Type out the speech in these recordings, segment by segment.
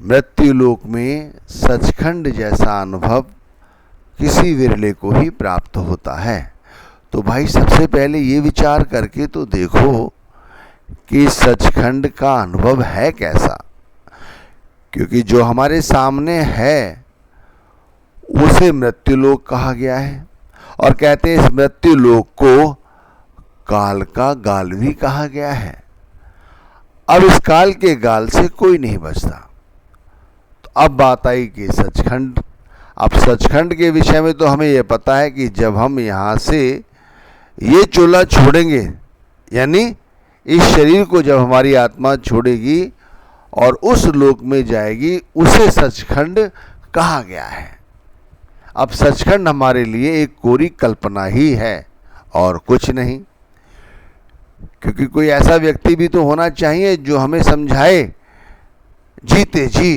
मृत्यु लोक में सचखंड जैसा अनुभव किसी विरले को ही प्राप्त होता है। तो भाई सबसे पहले ये विचार करके तो देखो कि सचखंड का अनुभव है कैसा, क्योंकि जो हमारे सामने है उसे मृत्यु लोक कहा गया है, और कहते हैं इस मृत्यु लोक को काल का गाल भी कहा गया है। अब इस काल के गाल से कोई नहीं बचता। तो अब बात आई कि सचखंड। अब सचखंड के विषय में तो हमें यह पता है कि जब हम यहाँ से ये चोला छोड़ेंगे, यानी इस शरीर को जब हमारी आत्मा छोड़ेगी और उस लोक में जाएगी, उसे सचखंड कहा गया है। अब सचखंड हमारे लिए एक कोरी कल्पना ही है और कुछ नहीं, क्योंकि कोई ऐसा व्यक्ति भी तो होना चाहिए जो हमें समझाए जीते जी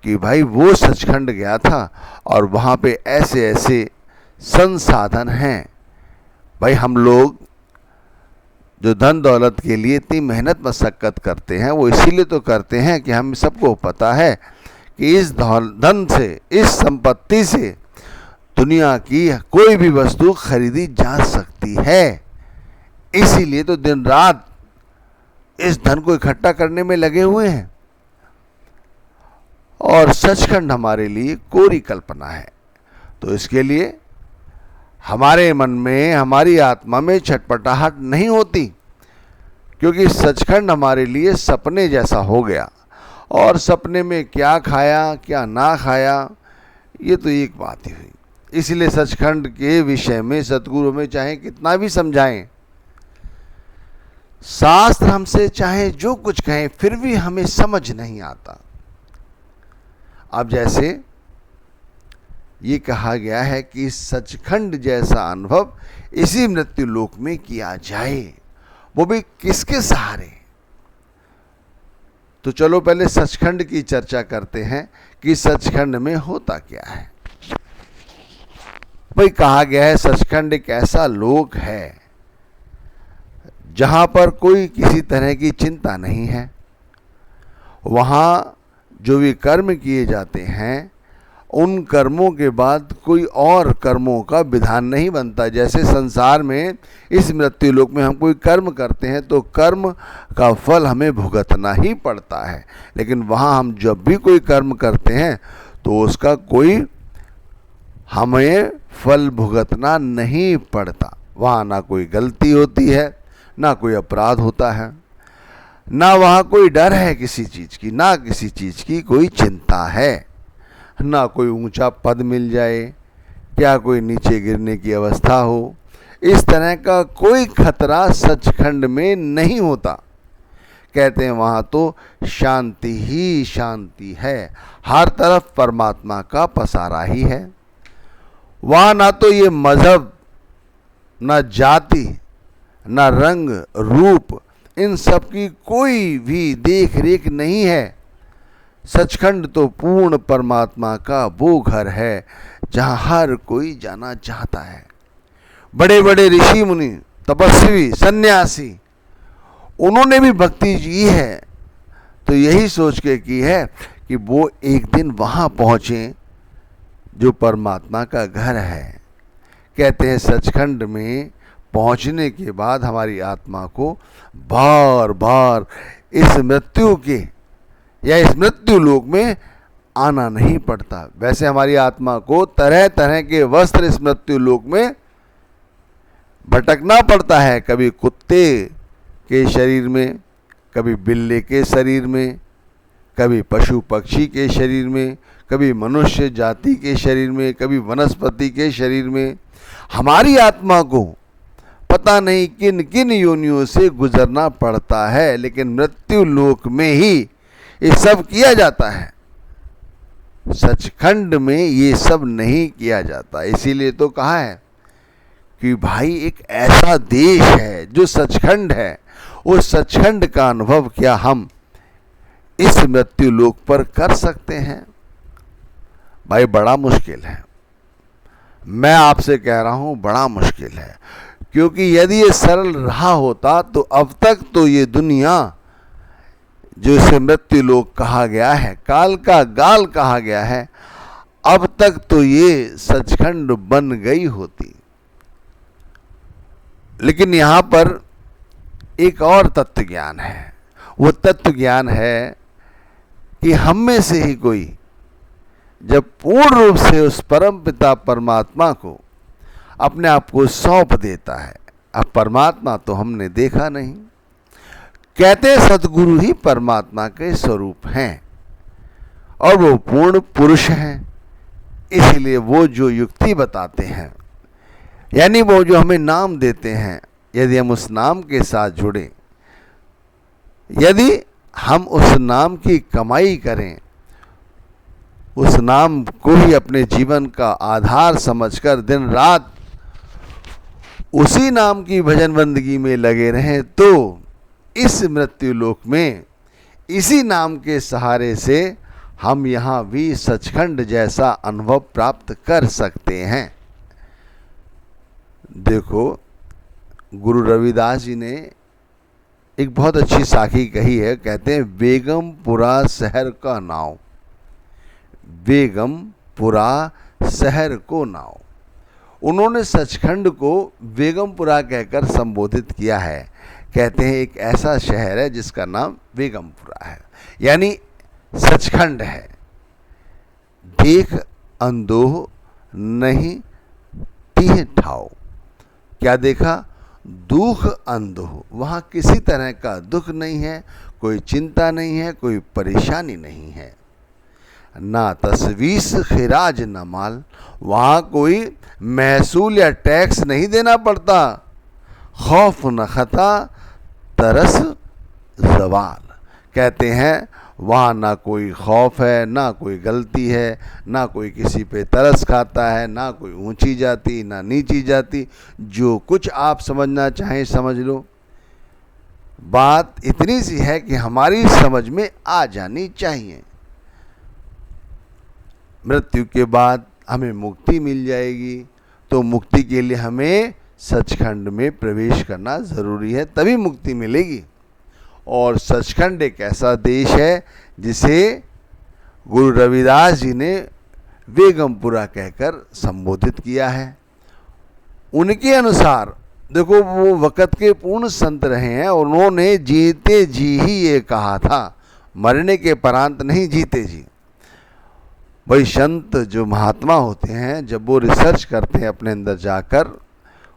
कि भाई वो सचखंड गया था और वहाँ पे ऐसे ऐसे संसाधन हैं। भाई हम लोग जो धन दौलत के लिए इतनी मेहनत मशक्कत करते हैं वो इसीलिए तो करते हैं कि हम सबको पता है कि इस धन से, इस संपत्ति से दुनिया की कोई भी वस्तु खरीदी जा सकती है। इसीलिए तो दिन रात इस धन को इकट्ठा करने में लगे हुए हैं। और सचखंड हमारे लिए कोरी कल्पना है। तो इसके लिए हमारे मन में, हमारी आत्मा में छटपटाहट नहीं होती, क्योंकि सचखंड हमारे लिए सपने जैसा हो गया। और सपने में क्या खाया क्या ना खाया ये तो एक बात ही हुई। इसलिए सचखंड के विषय में सतगुरु में चाहे कितना भी समझाएं, शास्त्र हमसे चाहे जो कुछ कहें, फिर भी हमें समझ नहीं आता। अब जैसे ये कहा गया है कि सचखंड जैसा अनुभव इसी मृत्यु लोक में किया जाए, वो भी किसके सहारे। तो चलो पहले सचखंड की चर्चा करते हैं कि सचखंड में होता क्या है। भाई कहा गया है सचखंड एक ऐसा लोक है जहां पर कोई किसी तरह की चिंता नहीं है। वहां जो भी कर्म किए जाते हैं उन कर्मों के बाद कोई और कर्मों का विधान नहीं बनता। जैसे संसार में इस मृत्यु लोक में हम कोई कर्म करते हैं तो कर्म का फल हमें भुगतना ही पड़ता है, लेकिन वहाँ हम जब भी कोई कर्म करते हैं तो उसका कोई हमें फल भुगतना नहीं पड़ता। वहाँ ना कोई गलती होती है, ना कोई अपराध होता है, ना वहाँ कोई डर है किसी चीज़ की, ना किसी चीज़ की कोई चिंता है, ना कोई ऊंचा पद मिल जाए, क्या कोई नीचे गिरने की अवस्था हो। इस तरह का कोई खतरा सचखंड में नहीं होता। कहते हैं वहाँ तो शांति ही शांति है, हर तरफ परमात्मा का पसारा ही है। वहाँ ना तो ये मजहब, ना जाति, ना रंग रूप, इन सब की कोई भी देख रेख नहीं है। सचखंड तो पूर्ण परमात्मा का वो घर है जहाँ हर कोई जाना चाहता है। बड़े बड़े ऋषि मुनि, तपस्वी, सन्यासी, उन्होंने भी भक्ति की है तो यही सोच के की है कि वो एक दिन वहाँ पहुँचें जो परमात्मा का घर है। कहते हैं सचखंड में पहुँचने के बाद हमारी आत्मा को बार बार इस मृत्यु के या इस मृत्यु लोक में आना नहीं पड़ता। वैसे हमारी आत्मा को तरह तरह के वस्त्र इस मृत्यु लोक में भटकना पड़ता है, कभी कुत्ते के शरीर में, कभी बिल्ली के शरीर में, कभी पशु पक्षी के शरीर में, कभी मनुष्य जाति के शरीर में, कभी वनस्पति के शरीर में। हमारी आत्मा को पता नहीं किन किन योनियों से गुजरना पड़ता है, लेकिन मृत्यु लोक में ही ये सब किया जाता है। सचखंड में ये सब नहीं किया जाता। इसीलिए तो कहा है कि भाई एक ऐसा देश है जो सचखंड है, उस सचखंड का अनुभव क्या हम इस मृत्यु लोक पर कर सकते हैं? भाई बड़ा मुश्किल है। मैं आपसे कह रहा हूं बड़ा मुश्किल है, क्योंकि यदि ये सरल रहा होता तो अब तक तो ये दुनिया जो इसे मृत्यु लोक कहा गया है, काल का गाल कहा गया है, अब तक तो ये सचखंड बन गई होती। लेकिन यहां पर एक और तत्व ज्ञान है। वो तत्व ज्ञान है कि हम में से ही कोई जब पूर्ण रूप से उस परम पिता परमात्मा को अपने आप को सौंप देता है, अब परमात्मा तो हमने देखा नहीं, कहते सतगुरु ही परमात्मा के स्वरूप हैं और वो पूर्ण पुरुष हैं। इसलिए वो जो युक्ति बताते हैं, यानी वो जो हमें नाम देते हैं, यदि हम उस नाम के साथ जुड़े, यदि हम उस नाम की कमाई करें, उस नाम को ही अपने जीवन का आधार समझकर दिन रात उसी नाम की भजन बंदगी में लगे रहें, तो इस मृत्यु लोक में इसी नाम के सहारे से हम यहाँ भी सचखंड जैसा अनुभव प्राप्त कर सकते हैं। देखो, गुरु रविदास जी ने एक बहुत अच्छी साखी कही है। कहते हैं, बेगमपुरा शहर का नाव, बेगमपुरा शहर को नाव। उन्होंने सचखंड को बेगमपुरा कहकर संबोधित किया है। कहते हैं एक ऐसा शहर है जिसका नाम बेगमपुरा है, यानी सचखंड है। देख अंधोह नहीं तीह ठाव। क्या देखा? दुख अंधोह। वहाँ किसी तरह का दुख नहीं है, कोई चिंता नहीं है, कोई परेशानी नहीं है। ना तस्वीस खिराज न माल। वहाँ कोई महसूल या टैक्स नहीं देना पड़ता। खौफ न खता तरस जवाल। कहते हैं वहाँ ना कोई खौफ है, ना कोई गलती है, ना कोई किसी पे तरस खाता है, ना कोई ऊंची जाति ना नीची जाति। जो कुछ आप समझना चाहें समझ लो। बात इतनी सी है कि हमारी समझ में आ जानी चाहिए। मृत्यु के बाद हमें मुक्ति मिल जाएगी, तो मुक्ति के लिए हमें सचखंड में प्रवेश करना ज़रूरी है, तभी मुक्ति मिलेगी। और सचखंड एक ऐसा देश है जिसे गुरु रविदास जी ने बेगमपुरा कहकर संबोधित किया है। उनके अनुसार देखो, वो वक़्त के पूर्ण संत रहे हैं, उन्होंने जीते जी ही ये कहा था, मरने के परांत नहीं, जीते जी। भाई संत जो महात्मा होते हैं, जब वो रिसर्च करते हैं अपने अंदर जाकर,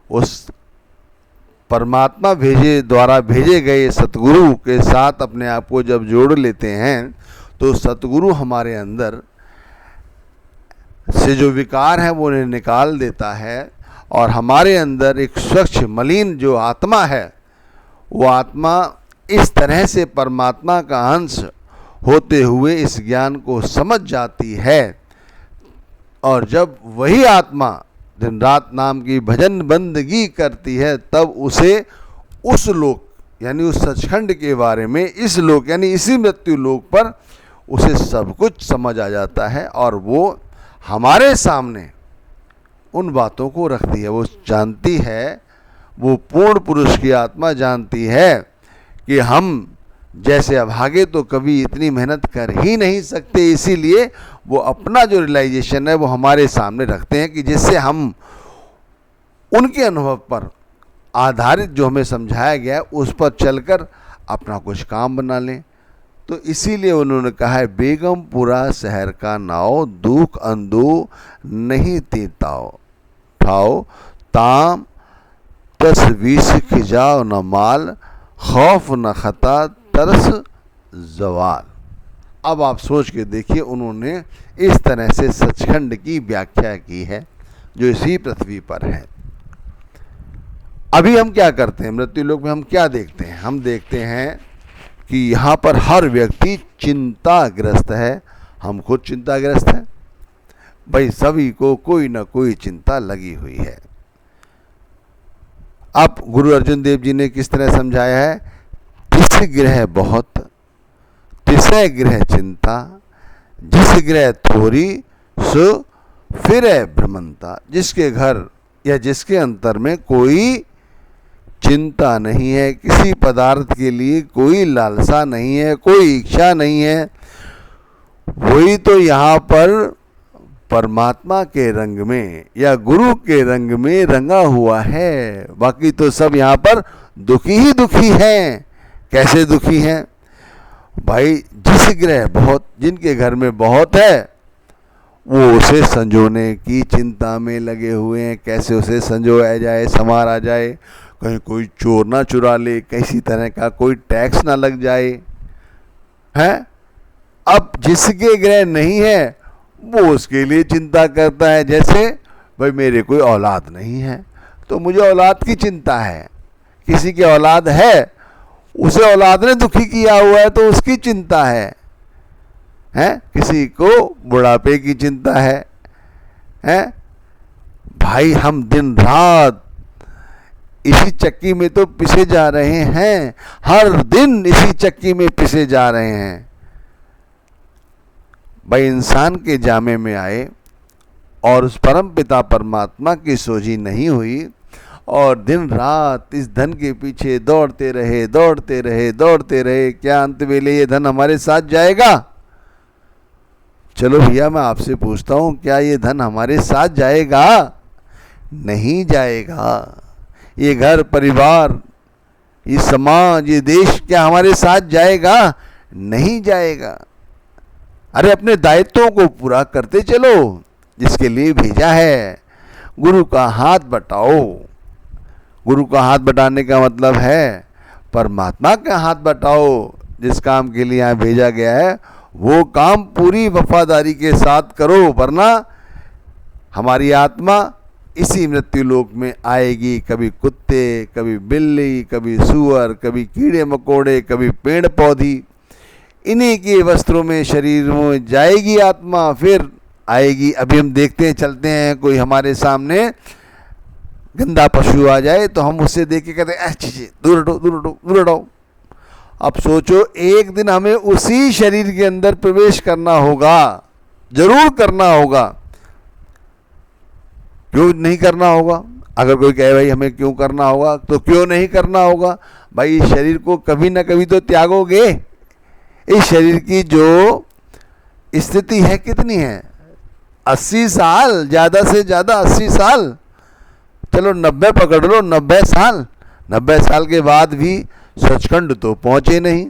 उस परमात्मा द्वारा भेजे गए सतगुरु के साथ अपने आप को जब जोड़ लेते हैं, तो सतगुरु हमारे अंदर से जो विकार है वो उन्हें निकाल देता है, और हमारे अंदर एक स्वच्छ मलिन जो आत्मा है, वो आत्मा इस तरह से परमात्मा का अंश होते हुए इस ज्ञान को समझ जाती है। और जब वही आत्मा दिन रात नाम की भजन बंदगी करती है, तब उसे उस लोक यानी उस सचखंड के बारे में, इस लोक यानी इसी मृत्यु लोक पर उसे सब कुछ समझ आ जाता है, और वो हमारे सामने उन बातों को रखती है। वो जानती है, वो पूर्ण पुरुष की आत्मा जानती है कि हम जैसे अभागे तो कभी इतनी मेहनत कर ही नहीं सकते। इसीलिए वो अपना जो रियलाइजेशन है वो हमारे सामने रखते हैं, कि जिससे हम उनके अनुभव पर आधारित जो हमें समझाया गया है उस पर चलकर अपना कुछ काम बना लें। तो इसीलिए उन्होंने कहा है, बेगमपुरा शहर का नाव, दुख अंधो नहीं तीताओ ठाओ, ताम तस्वीस खिजाओ न माल, खौफ न खता तरस जवाल। अब आप सोच के देखिए, उन्होंने इस तरह से सचखंड की व्याख्या की है जो इसी पृथ्वी पर है। अभी हम क्या करते हैं मृत्यु लोक में? हम क्या देखते हैं? हम देखते हैं कि यहाँ पर हर व्यक्ति चिंताग्रस्त है। हम खुद चिंताग्रस्त हैं भाई, सभी को कोई ना कोई चिंता लगी हुई है। अब गुरु अर्जुन देव जी ने किस तरह समझाया है? तिस ग्रह बहुत तिसै ग्रह चिंता, जिस ग्रह थोड़ी सो फिर भ्रमंता। जिसके घर या जिसके अंतर में कोई चिंता नहीं है, किसी पदार्थ के लिए कोई लालसा नहीं है, कोई इच्छा नहीं है। वही तो यहाँ पर परमात्मा के रंग में या गुरु के रंग में रंगा हुआ है। बाकी तो सब यहाँ पर दुखी ही दुखी हैं। कैसे दुखी हैं भाई? जिस ग्रह बहुत, जिनके घर में बहुत है, वो उसे संजोने की चिंता में लगे हुए हैं। कैसे उसे संजोया जाए, संवारा जाए, कहीं कोई चोर ना चुरा ले, किसी तरह का कोई टैक्स ना लग जाए, है। अब जिसके ग्रह नहीं है वो उसके लिए चिंता करता है। जैसे भाई मेरे कोई औलाद नहीं है तो मुझे औलाद की चिंता है। किसी की औलाद है, उसे औलाद ने दुखी किया हुआ है तो उसकी चिंता है। किसी को बुढ़ापे की चिंता है। भाई हम दिन रात इसी चक्की में तो पिसे जा रहे हैं, हर दिन इसी चक्की में पिसे जा रहे हैं। भाई इंसान के जामे में आए और उस परम पिता परमात्मा की सोझी नहीं हुई और दिन रात इस धन के पीछे दौड़ते रहे दौड़ते रहे दौड़ते रहे, क्या अंत वेले ये धन हमारे साथ जाएगा? चलो भैया मैं आपसे पूछता हूँ, क्या ये धन हमारे साथ जाएगा? नहीं जाएगा। ये घर परिवार, ये समाज, ये देश क्या हमारे साथ जाएगा? नहीं जाएगा। अरे अपने दायित्वों को पूरा करते चलो जिसके लिए भेजा है। गुरु का हाथ बटाओ। गुरु का हाथ बटाने का मतलब है परमात्मा का हाथ बटाओ। जिस काम के लिए यहाँ भेजा गया है वो काम पूरी वफादारी के साथ करो, वरना हमारी आत्मा इसी मृत्यु लोक में आएगी। कभी कुत्ते, कभी बिल्ली, कभी सूअर, कभी कीड़े मकोड़े, कभी पेड़ पौधी, इन्हीं के वस्त्रों में शरीर में जाएगी आत्मा, फिर आएगी। अभी हम देखते हैं, चलते हैं, कोई हमारे सामने गंदा पशु आ जाए तो हम उससे देख के कहते हैं दूर हटो दूर हटो दूर हटो। अब सोचो एक दिन हमें उसी शरीर के अंदर प्रवेश करना होगा, जरूर करना होगा। क्यों नहीं करना होगा? अगर कोई कहे भाई हमें क्यों करना होगा, तो क्यों नहीं करना होगा? भाई इस शरीर को कभी ना कभी तो त्यागोगे। इस शरीर की जो स्थिति है कितनी है? 80 साल, ज़्यादा से ज़्यादा 80 साल, चलो 90 पकड़ लो, 90 साल। 90 साल के बाद भी सचखंड तो पहुँचे नहीं।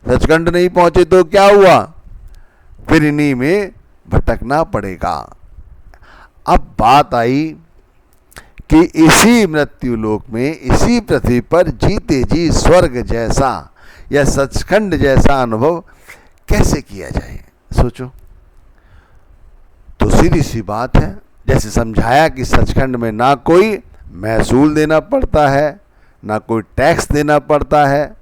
सचखंड नहीं पहुँचे तो क्या हुआ? फिर इन्हीं में भटकना पड़ेगा। अब बात आई कि इसी मृत्यु लोक में, इसी पृथ्वी पर जीते जी स्वर्ग जैसा या सचखंड जैसा अनुभव कैसे किया जाए? सोचो। तो सीधी सी बात है, जैसे समझाया कि सचखंड में ना कोई महसूल देना पड़ता है, ना कोई टैक्स देना पड़ता है,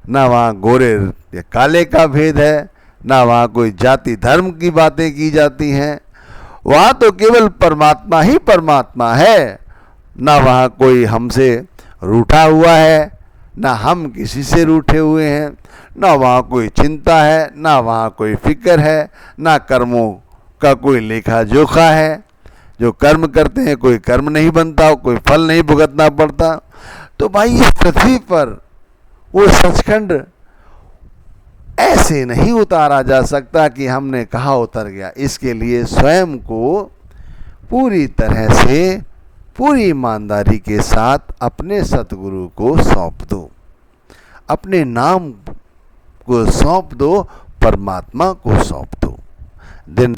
ना वहाँ गोरे या काले का भेद है, ना वहाँ कोई जाति धर्म की बातें की जाती हैं। वहाँ तो केवल परमात्मा ही परमात्मा है। ना वहाँ कोई हमसे रूठा हुआ है, ना हम किसी से रूठे हुए हैं। ना वहाँ कोई चिंता है, ना वहाँ कोई फिक्र है, ना कर्मों का कोई लेखा जोखा है। जो कर्म करते हैं कोई कर्म नहीं बनता, कोई फल नहीं भुगतना पड़ता। तो भाई इस पृथ्वी पर वो सचखंड ऐसे नहीं उतारा जा सकता कि हमने कहा उतर गया। इसके लिए स्वयं को पूरी तरह से, पूरी ईमानदारी के साथ अपने सतगुरु को सौंप दो, अपने नाम को सौंप दो, परमात्मा को सौंप दो। दिन